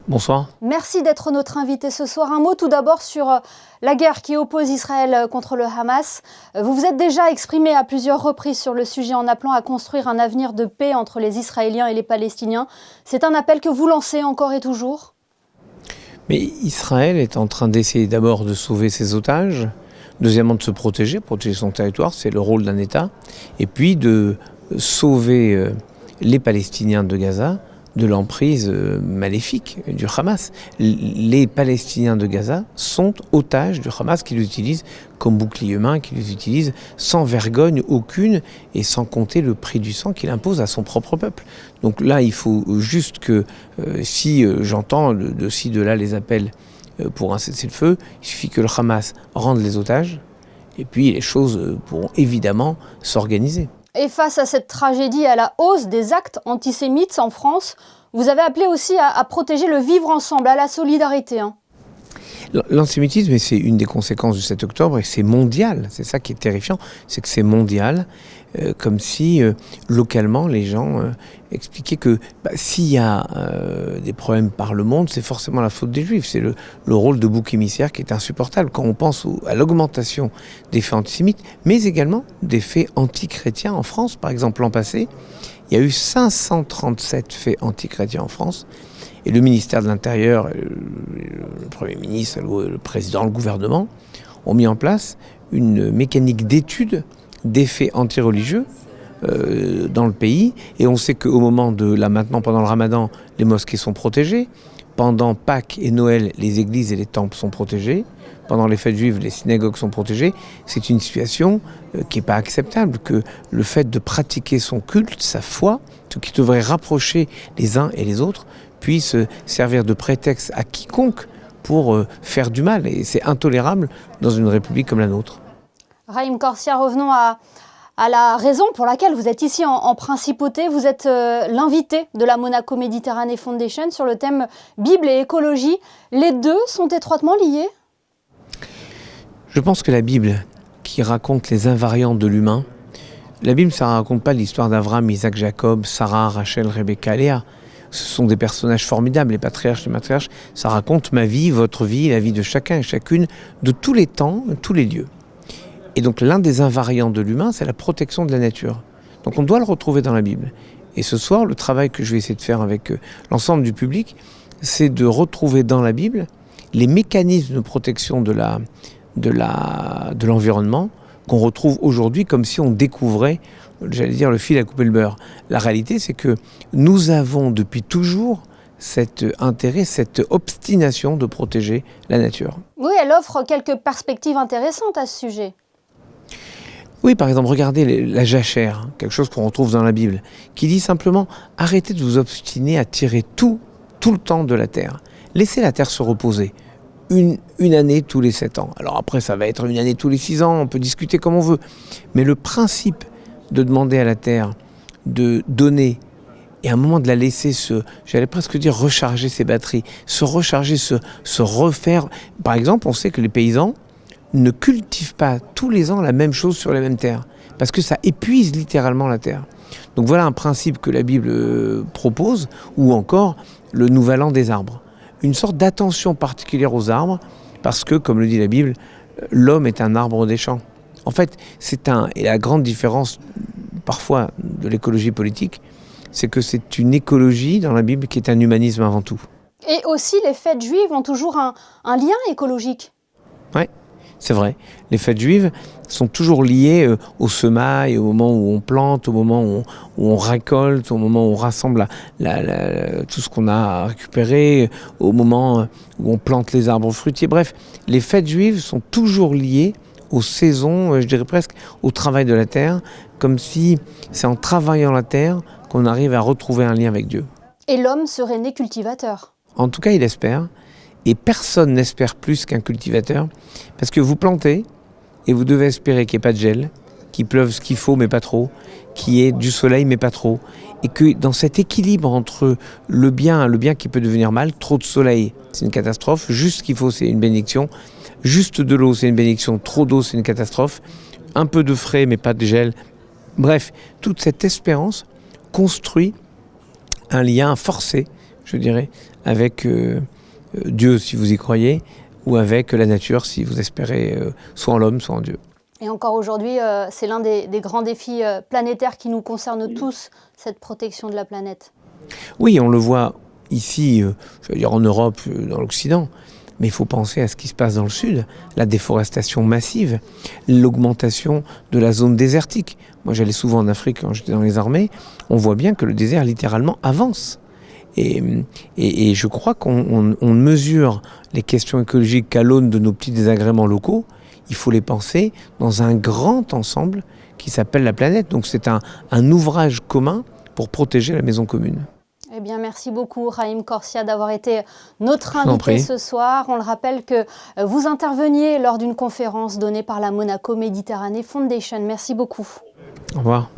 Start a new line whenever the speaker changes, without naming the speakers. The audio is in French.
Bonsoir.
Merci d'être notre invité ce soir. Un mot tout d'abord sur la guerre qui oppose Israël contre le Hamas. Vous vous êtes déjà exprimé à plusieurs reprises sur le sujet en appelant à construire un avenir de paix entre les Israéliens et les Palestiniens. C'est un appel que vous lancez encore et toujours ?
Mais Israël est en train d'essayer d'abord de sauver ses otages, deuxièmement de se protéger son territoire, c'est le rôle d'un État, et puis de sauver les Palestiniens de Gaza de l'emprise maléfique du Hamas. Les Palestiniens de Gaza sont otages du Hamas qui les utilise comme bouclier humain, qui les utilise sans vergogne aucune et sans compter le prix du sang qu'il impose à son propre peuple. Donc là, il faut juste que, si j'entends de ci, de là les appels pour un cessez-le-feu, il suffit que le Hamas rende les otages et puis les choses pourront évidemment s'organiser.
Et face à cette tragédie, à la hausse des actes antisémites en France, vous avez appelé aussi à protéger le vivre ensemble, à la solidarité.
L'antisémitisme, c'est une des conséquences du 7 octobre et c'est mondial. C'est ça qui est terrifiant, c'est que c'est mondial. Comme si localement les gens expliquaient que s'il y a des problèmes par le monde, c'est forcément la faute des Juifs. C'est le rôle de bouc émissaire qui est insupportable quand on pense à l'augmentation des faits antisémites, mais également des faits antichrétiens en France. Par exemple, l'an passé, il y a eu 537 faits antichrétiens en France. Et le ministère de l'Intérieur, le Premier ministre, le président, le gouvernement ont mis en place une mécanique d'étude des faits antireligieux dans le pays. Et on sait qu'au moment maintenant pendant le Ramadan, les mosquées sont protégées. Pendant Pâques et Noël, les églises et les temples sont protégés. Pendant les fêtes juives, les synagogues sont protégées. C'est une situation qui n'est pas acceptable, que le fait de pratiquer son culte, sa foi, ce qui devrait rapprocher les uns et les autres, puisse servir de prétexte à quiconque pour faire du mal. Et c'est intolérable dans une république comme la nôtre.
Raïm Corsia, revenons à la raison pour laquelle vous êtes ici en principauté. Vous êtes l'invité de la Monaco Méditerranée Foundation sur le thème Bible et écologie. Les deux sont étroitement liés ?
Je pense que la Bible, qui raconte les invariants de l'humain, la Bible, ça ne raconte pas l'histoire d'Abraham, Isaac, Jacob, Sarah, Rachel, Rebecca, Léa. Ce sont des personnages formidables, les patriarches, les matriarches. Ça raconte ma vie, votre vie, la vie de chacun et chacune, de tous les temps, tous les lieux. Et donc l'un des invariants de l'humain, c'est la protection de la nature. Donc on doit le retrouver dans la Bible. Et ce soir, le travail que je vais essayer de faire avec l'ensemble du public, c'est de retrouver dans la Bible les mécanismes de protection de l'environnement qu'on retrouve aujourd'hui comme si on découvrait, j'allais dire, le fil à couper le beurre. La réalité, c'est que nous avons depuis toujours cet intérêt, cette obstination de protéger la nature.
Oui, elle offre quelques perspectives intéressantes à ce sujet.
Oui, par exemple, regardez la jachère, quelque chose qu'on retrouve dans la Bible, qui dit simplement « Arrêtez de vous obstiner à tirer tout le temps de la terre. Laissez la terre se reposer. Une année tous les 7 ans. Alors après, ça va être une année tous les 6 ans, on peut discuter comme on veut. Mais le principe de demander à la terre de donner et à un moment de la laisser j'allais presque dire recharger ses batteries, se recharger, se refaire. Par exemple, on sait que les paysans ne cultivent pas tous les ans la même chose sur les mêmes terres, parce que ça épuise littéralement la terre. Donc voilà un principe que la Bible propose, ou encore le nouvel an des arbres. Une sorte d'attention particulière aux arbres, parce que, comme le dit la Bible, l'homme est un arbre des champs. En fait, et la grande différence, parfois, de l'écologie politique, c'est que c'est une écologie dans la Bible qui est un humanisme avant tout.
Et aussi, les fêtes juives ont toujours un lien écologique.
Oui, c'est vrai. Les fêtes juives sont toujours liées au semail, au moment où on plante, au moment où on récolte, au moment où on rassemble tout ce qu'on a récupéré, au moment où on plante les arbres fruitiers. Bref, les fêtes juives sont toujours liées aux saisons, je dirais presque au travail de la terre, comme si c'est en travaillant la terre qu'on arrive à retrouver un lien avec Dieu.
Et l'homme serait né cultivateur.
En tout cas, il espère. Et personne n'espère plus qu'un cultivateur. Parce que vous plantez, et vous devez espérer qu'il n'y ait pas de gel, qu'il pleuve ce qu'il faut, mais pas trop, qu'il y ait du soleil, mais pas trop. Et que dans cet équilibre entre le bien qui peut devenir mal, trop de soleil, c'est une catastrophe. Juste ce qu'il faut, c'est une bénédiction. Juste de l'eau, c'est une bénédiction. Trop d'eau, c'est une catastrophe. Un peu de frais, mais pas de gel. Bref, toute cette espérance construit un lien forcé, je dirais, avec Dieu si vous y croyez, ou avec la nature si vous espérez soit en l'homme, soit en Dieu.
Et encore aujourd'hui, c'est l'un des grands défis planétaires qui nous concernent tous, cette protection de la planète.
Oui, on le voit ici, je veux dire en Europe, dans l'Occident, mais il faut penser à ce qui se passe dans le Sud, la déforestation massive, l'augmentation de la zone désertique. Moi, j'allais souvent en Afrique quand j'étais dans les armées, on voit bien que le désert littéralement avance. Et je crois qu'on mesure les questions écologiques qu'à l'aune de nos petits désagréments locaux. Il faut les penser dans un grand ensemble qui s'appelle la planète. Donc c'est un ouvrage commun pour protéger la maison commune.
Eh bien, merci beaucoup, Raïm Corsia, d'avoir été notre invité ce soir. On le rappelle que vous interveniez lors d'une conférence donnée par la Monaco Méditerranée Foundation. Merci beaucoup.
Au revoir.